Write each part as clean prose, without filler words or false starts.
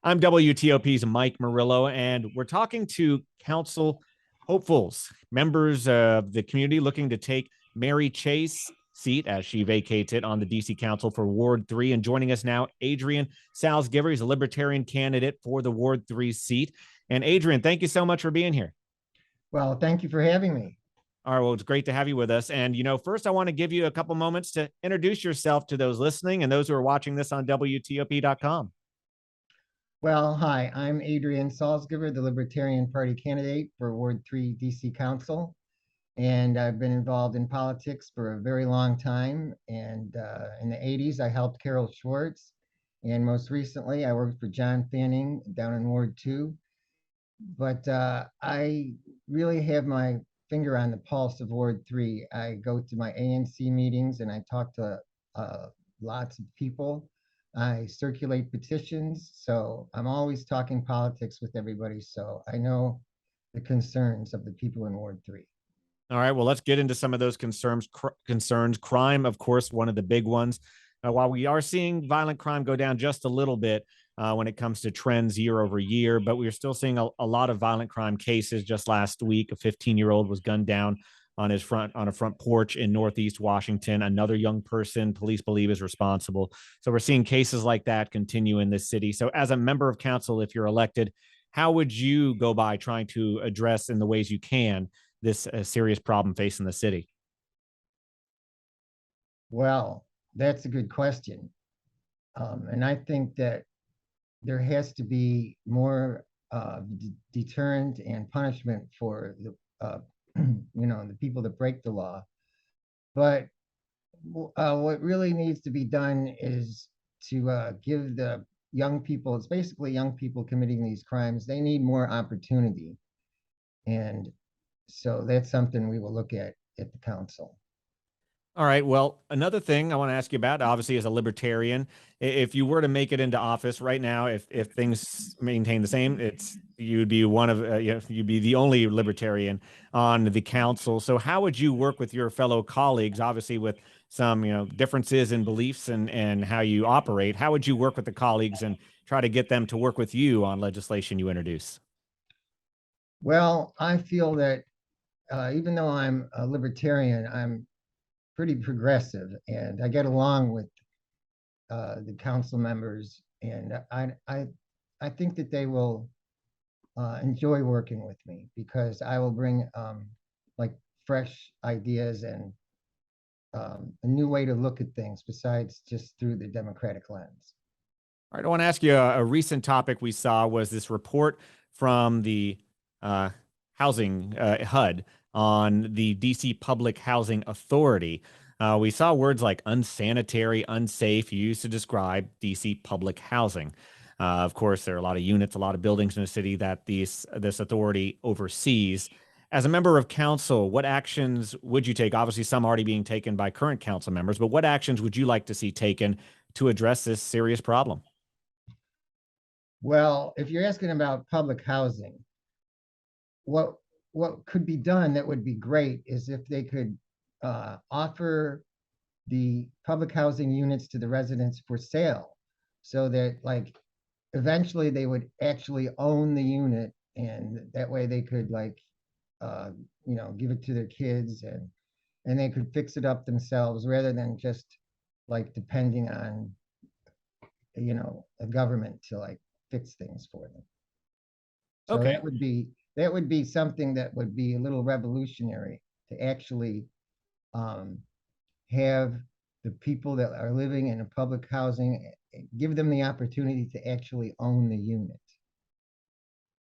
I'm WTOP's Mike Murillo, and we're talking to council hopefuls, members of the community looking to take Mary Chase's seat as she vacates it on the D.C. Council for Ward 3. And joining us now, Adrian Salsgiver. He's a Libertarian candidate for the Ward 3 seat. And Adrian, thank you so much for being here. Well, thank you for having me. All right, well, it's great to have you with us. And, first I want to give you a couple moments to introduce yourself to those listening and those who are watching this on WTOP.com. Well, hi, I'm Adrian Salsgiver, the Libertarian Party candidate for Ward 3 DC Council. And I've been involved in politics for a very long time. And in the 80s, I helped Carol Schwartz. And most recently, I worked for John Fanning down in Ward 2. But I really have my finger on the pulse of Ward 3. I go to my ANC meetings and I talk to lots of people. I circulate petitions, so I'm always talking politics with everybody. So I know the concerns of the people in Ward 3. All right, well, let's get into some of those concerns. Crime, of course, one of the big ones. While we are seeing violent crime go down just a little bit when it comes to trends year over year, but we are still seeing a lot of violent crime cases. Just last week, a 15-year-old was gunned down on a front porch in Northeast Washington. Another young person police believe is responsible. So we're seeing cases like that continue in this city. So as a member of council, if you're elected, how would you go by trying to address in the ways you can this serious problem facing the city? Well, that's a good question. And I think that there has to be more deterrent and punishment for the the people that break the law. But what really needs to be done is to give the young people, it's basically young people committing these crimes, they need more opportunity. And so that's something we will look at the council. All right. Well, another thing I want to ask you about, obviously, as a libertarian, if you were to make it into office right now, if things maintain the same, you'd be you'd be the only libertarian on the council. So how would you work with your fellow colleagues, obviously with some, differences in beliefs and how you operate? How would you work with the colleagues and try to get them to work with you on legislation you introduce? Well, I feel that even though I'm a libertarian, I'm pretty progressive, and I get along with the council members, and I think that they will enjoy working with me because I will bring like fresh ideas and a new way to look at things besides just through the Democratic lens. All right, I want to ask you a recent topic we saw was this report from the housing HUD on the DC Public Housing Authority. We saw words like unsanitary, unsafe used to describe DC public housing. Of course, there are a lot of units, a lot of buildings in the city that this authority oversees. As a member of council, what actions would you take? Obviously, some already being taken by current council members, but what actions would you like to see taken to address this serious problem? Well, if you're asking about public housing, what could be done that would be great is if they could offer the public housing units to the residents for sale, so that like eventually they would actually own the unit, and that way they could give it to their kids and they could fix it up themselves rather than just like depending on a government to like fix things for them. So Okay. that would be something that would be a little revolutionary, to actually have the people that are living in a public housing, give them the opportunity to actually own the unit.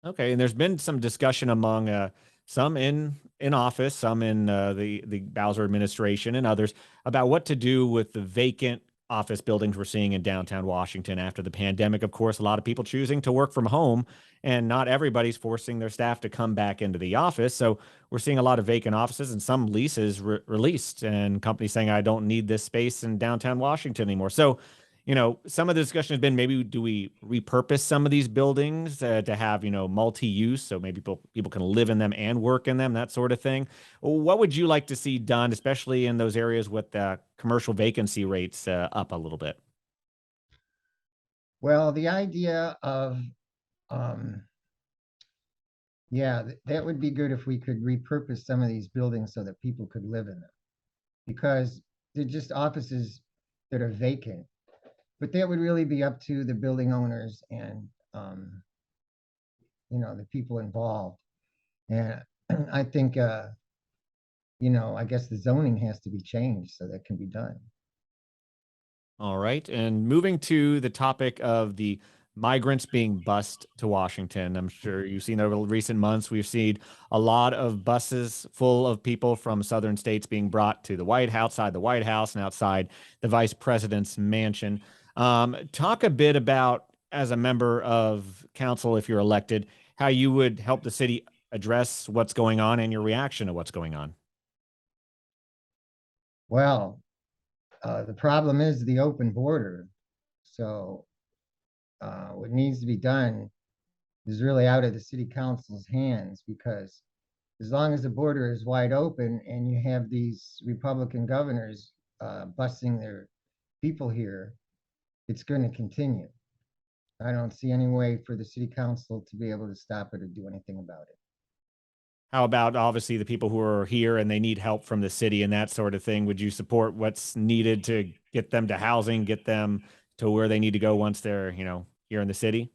Okay, and there's been some discussion among some in office, some in the Bowser administration, and others about what to do with the vacant office buildings we're seeing in downtown Washington after the pandemic. Of course, a lot of people choosing to work from home, and not everybody's forcing their staff to come back into the office. So we're seeing a lot of vacant offices and some leases released, and companies saying, I don't need this space in downtown Washington anymore. So, some of the discussion has been, maybe do we repurpose some of these buildings to have, multi-use, so maybe people can live in them and work in them, that sort of thing. What would you like to see done, especially in those areas with commercial vacancy rates up a little bit? Well, the idea of, yeah, that would be good if we could repurpose some of these buildings so that people could live in them. Because they're just offices that are vacant. But that would really be up to the building owners and, the people involved. And I think, I guess the zoning has to be changed so that can be done. All right. And moving to the topic of the migrants being bused to Washington. I'm sure you've seen over recent months, we've seen a lot of buses full of people from southern states being brought to the White House, outside the White House and outside the vice president's mansion. Talk a bit about, as a member of council, if you're elected, how you would help the city address what's going on and your reaction to what's going on. Well, the problem is the open border. So what needs to be done is really out of the city council's hands, because as long as the border is wide open and you have these Republican governors busing their people here, it's going to continue. I don't see any way for the city council to be able to stop it or do anything about it. How about obviously the people who are here and they need help from the city and that sort of thing? Would you support what's needed to get them to housing, get them to where they need to go once they're, here in the city?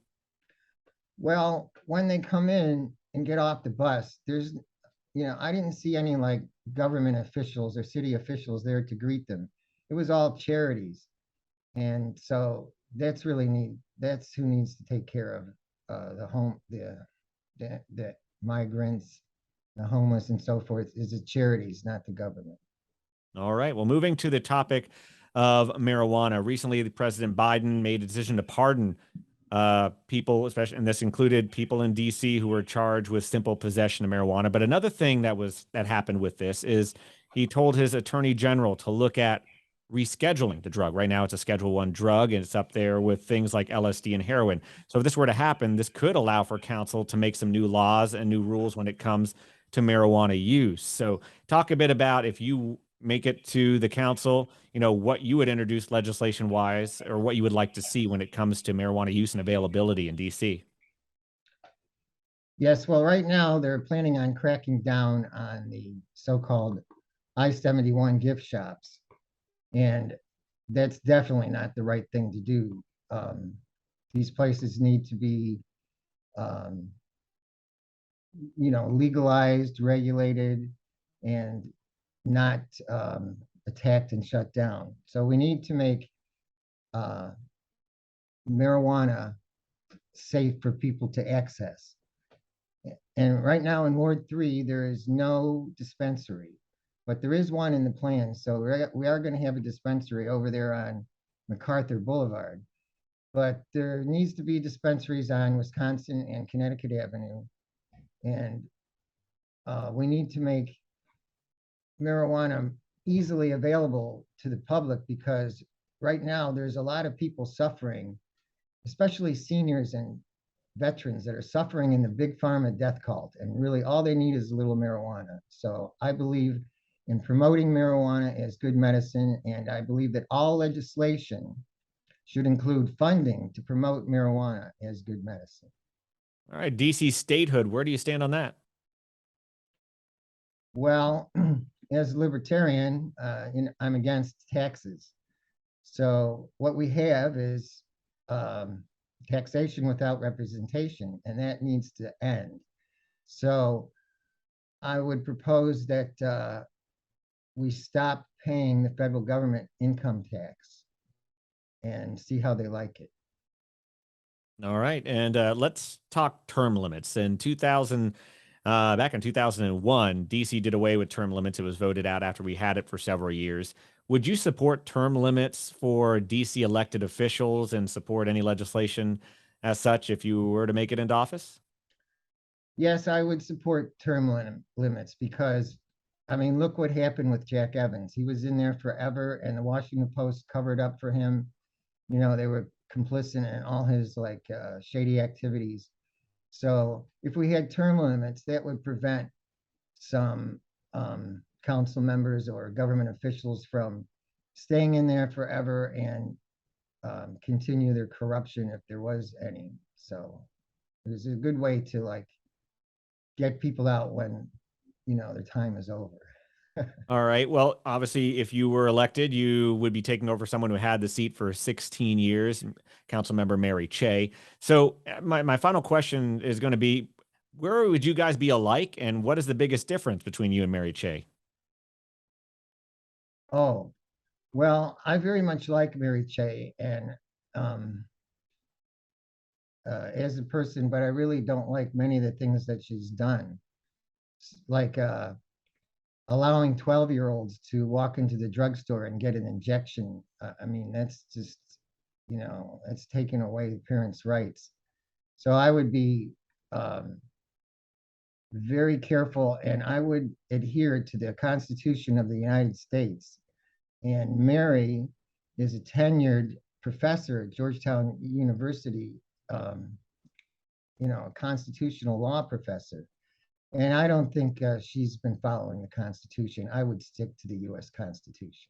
Well, when they come in and get off the bus, I didn't see any like government officials or city officials there to greet them. It was all charities. And so that's who needs to take care of the migrants, the homeless and so forth, is the charities, not the government. All right. Well, moving to the topic of marijuana. Recently, the President Biden made a decision to pardon people, especially, and this included people in D.C. who were charged with simple possession of marijuana. But another thing that happened with this is he told his attorney general to look at rescheduling the drug. Right now, it's a Schedule 1 drug, and it's up there with things like LSD and heroin. So if this were to happen, this could allow for council to make some new laws and new rules when it comes to marijuana use. So talk a bit about, if you make it to the council, what you would introduce legislation wise, or what you would like to see when it comes to marijuana use and availability in DC. Yes, well, right now they're planning on cracking down on the so-called I-71 gift shops. And that's definitely not the right thing to do. These places need to be, legalized, regulated, and not attacked and shut down. So we need to make marijuana safe for people to access. And right now in Ward 3, there is no dispensary, but there is one in the plan. So we are going to have a dispensary over there on MacArthur Boulevard. But there needs to be dispensaries on Wisconsin and Connecticut Avenue. And we need to make marijuana easily available to the public, because right now there's a lot of people suffering, especially seniors and veterans, that are suffering in the big pharma death cult, and really all they need is a little marijuana. So I believe in promoting marijuana as good medicine, and I believe that all legislation should include funding to promote marijuana as good medicine. All right, DC statehood, where do you stand on that? Well, as a libertarian, I'm against taxes. So what we have is taxation without representation, and that needs to end. So I would propose that we stop paying the federal government income tax and see how they like it. All right, and let's talk term limits. Back in 2001, DC did away with term limits. It was voted out after we had it for several years. Would you support term limits for DC elected officials and support any legislation as such if you were to make it into office? Yes, I would support term limits, because, I mean, look what happened with Jack Evans. He was in there forever, and the Washington Post covered up for him. They were complicit in all his shady activities. So if we had term limits, that would prevent some council members or government officials from staying in there forever and continue their corruption if there was any. So it was a good way to like get people out when, their time is over. All right. Well, obviously, if you were elected, you would be taking over someone who had the seat for 16 years, Councilmember Mary Che. So my final question is going to be, where would you guys be alike, and what is the biggest difference between you and Mary Che? Oh, well, I very much like Mary Che and um, as a person, but I really don't like many of the things that she's done, like allowing 12-year-olds to walk into the drugstore and get an injection. I mean, that's just, that's taking away the parents' rights. So I would be very careful, and I would adhere to the Constitution of the United States. And Mary is a tenured professor at Georgetown University, a constitutional law professor. And I don't think she's been following the Constitution. I would stick to the U.S. Constitution.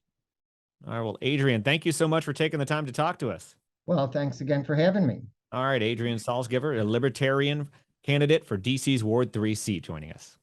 All right. Well, Adrian, thank you so much for taking the time to talk to us. Well, thanks again for having me. All right. Adrian Salsgiver, a Libertarian candidate for DC's Ward 3 seat, joining us.